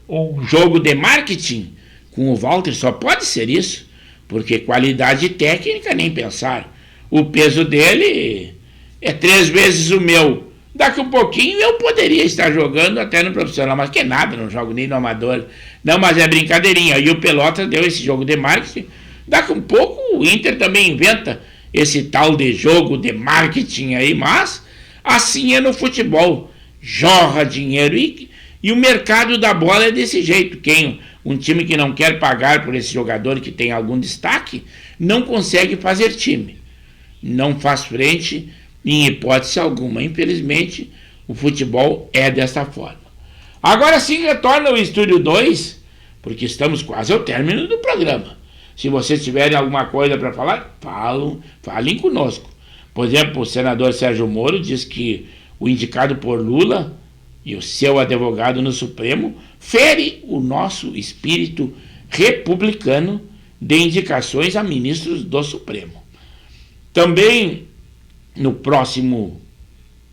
um jogo de marketing com o Walter, só pode ser isso. porque qualidade técnica nem pensar. O peso dele é 3 vezes o meu. Daqui um pouquinho eu poderia estar jogando até no profissional, mas que nada, não jogo nem no amador. Não, mas é brincadeirinha. E o Pelotas deu esse jogo de marketing. Daqui um pouco o Inter também inventa esse tal de jogo de marketing aí, mas assim é no futebol. Jorra dinheiro e o mercado da bola é desse jeito. Um time que não quer pagar por esse jogador que tem algum destaque, não consegue fazer time. Não faz frente em hipótese alguma. Infelizmente, o futebol é desta forma. Agora sim retorna o Estúdio 2, porque estamos quase ao término do programa. Se vocês tiverem alguma coisa para falar, falem conosco. Por exemplo, o senador Sérgio Moro diz que o indicado por Lula e o seu advogado no Supremo fere o nosso espírito republicano de indicações a ministros do Supremo. Também no próximo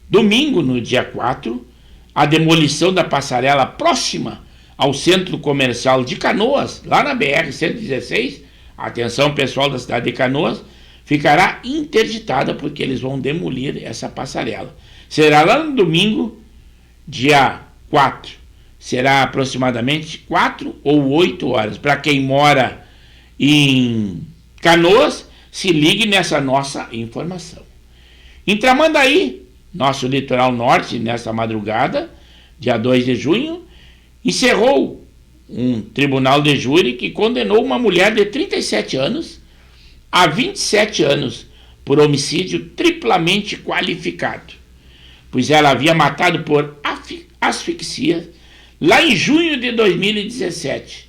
domingo, no dia 4, a demolição da passarela próxima ao Centro Comercial de Canoas, lá na BR-116, atenção pessoal da cidade de Canoas, ficará interditada porque eles vão demolir essa passarela. Será lá no domingo, dia 4. Será aproximadamente 4 ou 8 horas. Para quem mora em Canoas, se ligue nessa nossa informação. Em Tramandaí, nosso litoral norte, nessa madrugada, dia 2 de junho, encerrou um tribunal de júri que condenou uma mulher de 37 anos a 27 anos por homicídio triplamente qualificado, pois ela havia matado por asfixia lá em junho de 2017.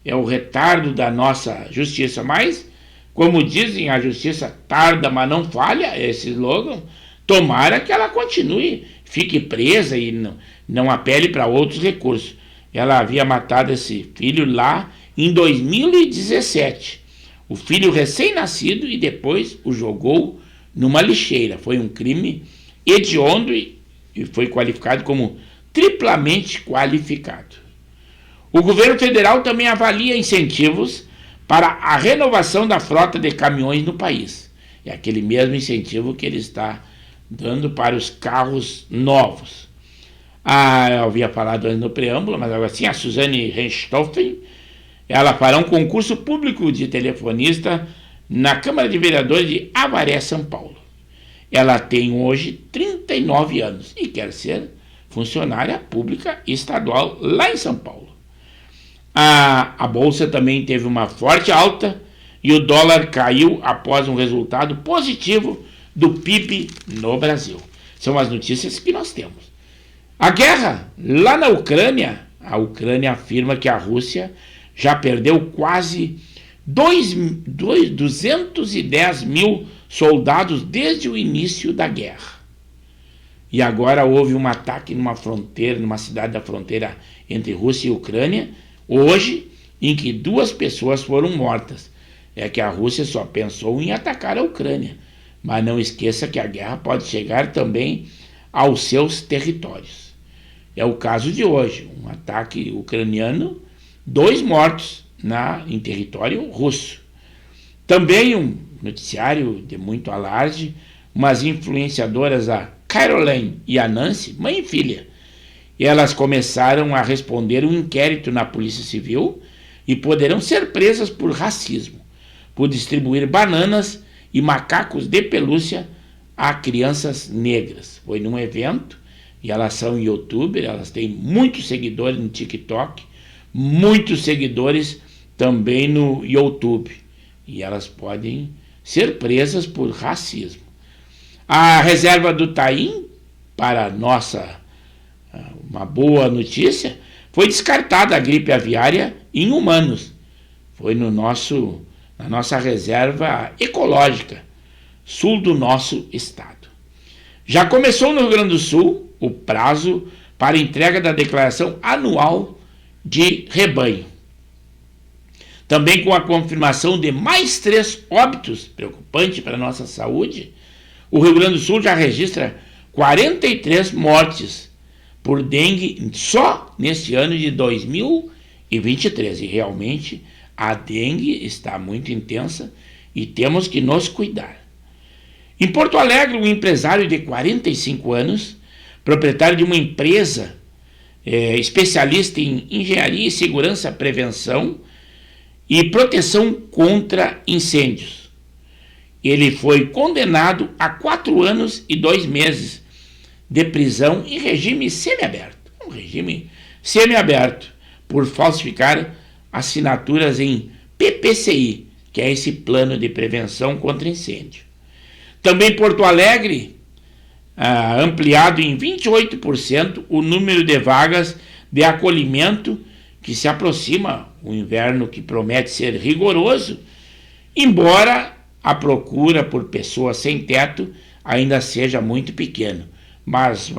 É o retardo da nossa justiça, mas, como dizem, a justiça tarda, mas não falha, esse slogan. Tomara que ela continue, fique presa e não apele para outros recursos. Ela havia matado esse filho lá em 2017. O filho recém-nascido, e depois o jogou numa lixeira. Foi um crime hediondo e foi qualificado como triplamente qualificado. O governo federal também avalia incentivos para a renovação da frota de caminhões no país. É aquele mesmo incentivo que ele está dando para os carros novos. Eu havia falado antes no preâmbulo, mas agora sim, a Suzane Richthofen, ela fará um concurso público de telefonista na Câmara de Vereadores de Avaré, São Paulo. Ela tem hoje 39 anos e quer ser funcionária pública estadual lá em São Paulo. A bolsa também teve uma forte alta e o dólar caiu após um resultado positivo do PIB no Brasil. São as notícias que nós temos. A guerra lá na Ucrânia, a Ucrânia afirma que a Rússia já perdeu quase 210 mil soldados desde o início da guerra. E agora houve um ataque numa cidade da fronteira entre Rússia e Ucrânia, hoje, em que 2 pessoas foram mortas. É que a Rússia só pensou em atacar a Ucrânia, mas não esqueça que a guerra pode chegar também aos seus territórios. É o caso de hoje, um ataque ucraniano, 2 mortos em território russo. Também um noticiário de muito alarde, umas influenciadoras, a Caroline e a Nancy, mãe e filha, elas começaram a responder um inquérito na Polícia Civil e poderão ser presas por racismo, por distribuir bananas e macacos de pelúcia a crianças negras. Foi num evento, e elas são youtubers, elas têm muitos seguidores no TikTok, muitos seguidores também no YouTube, e elas podem ser presas por racismo. A reserva do Taim, para uma boa notícia, foi descartada a gripe aviária em humanos. Foi na nossa reserva ecológica, sul do nosso estado. Já começou no Rio Grande do Sul o prazo para entrega da declaração anual de rebanho. Também com a confirmação de mais 3 óbitos, preocupante para a nossa saúde, o Rio Grande do Sul já registra 43 mortes por dengue só neste ano de 2023. E realmente A dengue está muito intensa e temos que nos cuidar. Em Porto Alegre, um empresário de 45 anos, proprietário de uma empresa especialista em engenharia e segurança, prevenção e proteção contra incêndios. Ele foi condenado a 4 anos e 2 meses de prisão em regime semiaberto. Um regime semiaberto por falsificar assinaturas em PPCI, que é esse plano de prevenção contra incêndio. Também Porto Alegre, ampliado em 28% o número de vagas de acolhimento, que se aproxima o inverno, que promete ser rigoroso, embora a procura por pessoas sem teto ainda seja muito pequena. Mas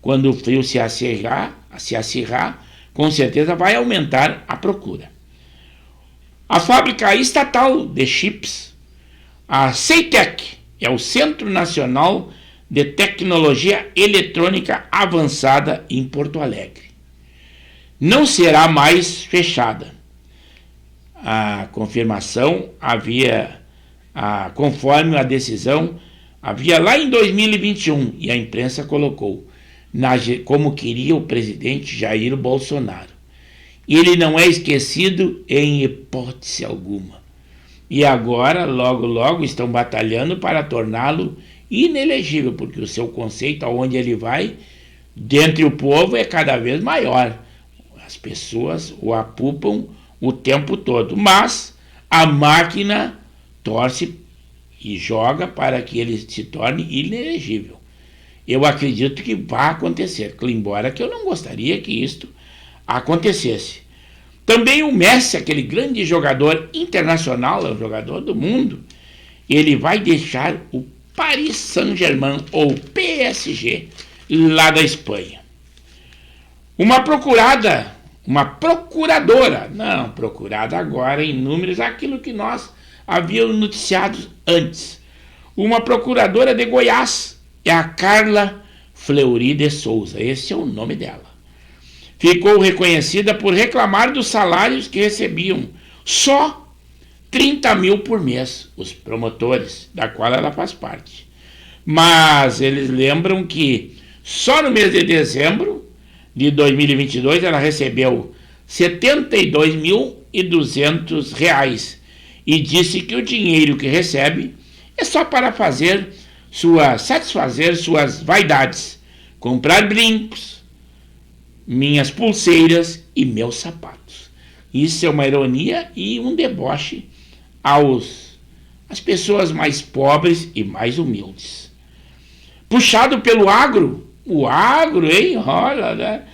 quando o frio se acirrar, com certeza vai aumentar a procura. A fábrica estatal de chips, a Ceitec, é o Centro Nacional de Tecnologia Eletrônica Avançada em Porto Alegre. Não será mais fechada. A confirmação conforme a decisão, havia lá em 2021, e a imprensa colocou, como queria o presidente Jair Bolsonaro. Ele não é esquecido em hipótese alguma. E agora, logo, logo, estão batalhando para torná-lo inelegível, porque o seu conceito, aonde ele vai, dentre o povo, é cada vez maior. As pessoas o apupam o tempo todo, mas a máquina torce e joga para que ele se torne inelegível. Eu acredito que vai acontecer, embora que eu não gostaria que isto acontecesse. Também o Messi, aquele grande jogador internacional, é o jogador do mundo, ele vai deixar o Paris Saint-Germain, ou PSG, lá da Espanha. Uma procurada agora em números, aquilo que nós havíamos noticiado antes. Uma procuradora de Goiás, é a Carla Fleury de Souza, esse é o nome dela. Ficou reconhecida por reclamar dos salários que recebiam só 30 mil por mês, os promotores, da qual ela faz parte. Mas eles lembram que só no mês de dezembro de 2022 ela recebeu R$ 72.200 e disse que o dinheiro que recebe é só para satisfazer suas vaidades, comprar brincos, minhas pulseiras e meus sapatos. Isso é uma ironia e um deboche às pessoas mais pobres e mais humildes. Puxado pelo agro, olha, né?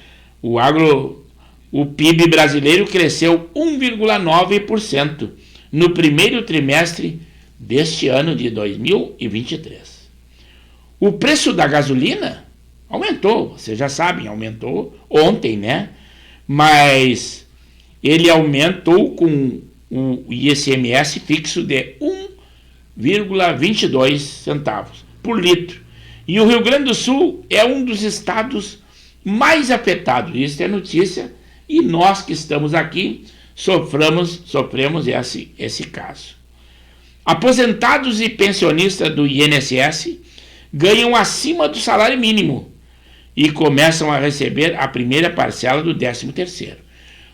O PIB brasileiro cresceu 1,9% no primeiro trimestre deste ano de 2023. O preço da gasolina aumentou, vocês já sabem, aumentou ontem, né? Mas ele aumentou com o ICMS fixo de 1,22 centavos por litro. E o Rio Grande do Sul é um dos estados mais afetados. Isso é notícia e nós que estamos aqui sofremos esse caso. Aposentados e pensionistas do INSS ganham acima do salário mínimo e começam a receber a primeira parcela do 13º.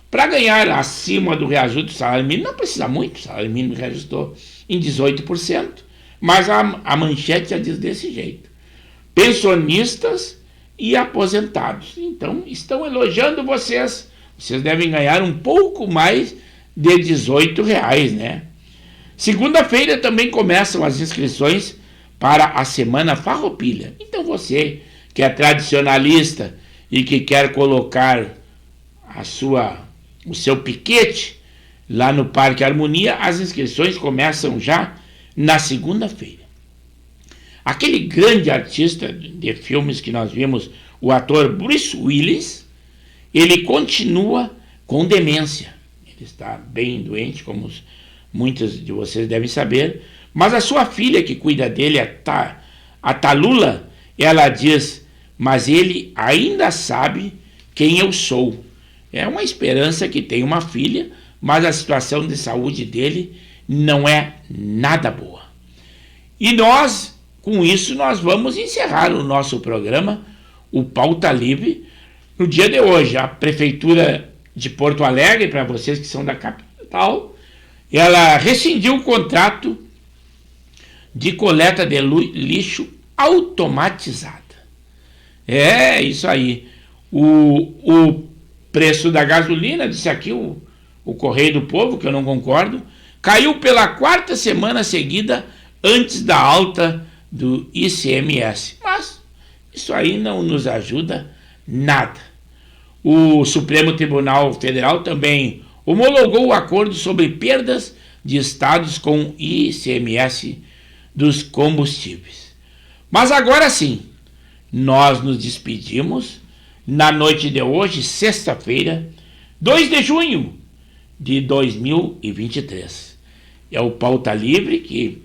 Para ganhar acima do reajuste do salário mínimo, não precisa muito, o salário mínimo reajustou em 18%, mas a manchete já diz desse jeito. Pensionistas e aposentados. Então, estão elogiando vocês. Vocês devem ganhar um pouco mais de R$18, né? Segunda-feira também começam as inscrições para a Semana Farroupilha. Então você que é tradicionalista e que quer colocar o seu piquete lá no Parque Harmonia, as inscrições começam já na segunda-feira. Aquele grande artista de filmes que nós vimos, o ator Bruce Willis, ele continua com demência. Ele está bem doente, como muitos de vocês devem saber, mas a sua filha que cuida dele, a Talula, ela diz, mas ele ainda sabe quem eu sou. É uma esperança que tem uma filha mas a situação de saúde dele não é nada boa. E nós, com isso, nós vamos encerrar o nosso programa, o Pauta Livre, no dia de hoje. A Prefeitura de Porto Alegre, para vocês que são da capital, ela rescindiu o contrato de coleta de lixo automatizada. É isso aí. O preço da gasolina, disse aqui o Correio do Povo, que eu não concordo, caiu pela 4ª semana seguida antes da alta do ICMS. Mas isso aí não nos ajuda nada. O Supremo Tribunal Federal também homologou o acordo sobre perdas de estados com ICMS dos combustíveis. Mas agora sim, nós nos despedimos na noite de hoje, sexta-feira, 2 de junho de 2023. É o Pauta Livre que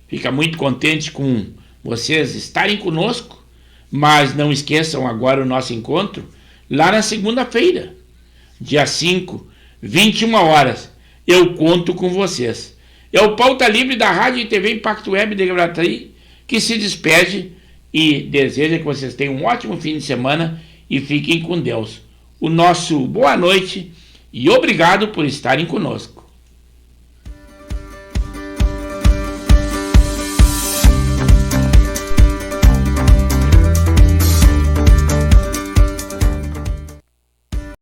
fica muito contente com vocês estarem conosco, mas não esqueçam agora o nosso encontro lá na segunda-feira, dia 5, 21 horas. Eu conto com vocês. É o Pauta Livre da Rádio e TV Impacto Web de Gravataí que se despede e deseja que vocês tenham um ótimo fim de semana e fiquem com Deus. O nosso boa noite e obrigado por estarem conosco.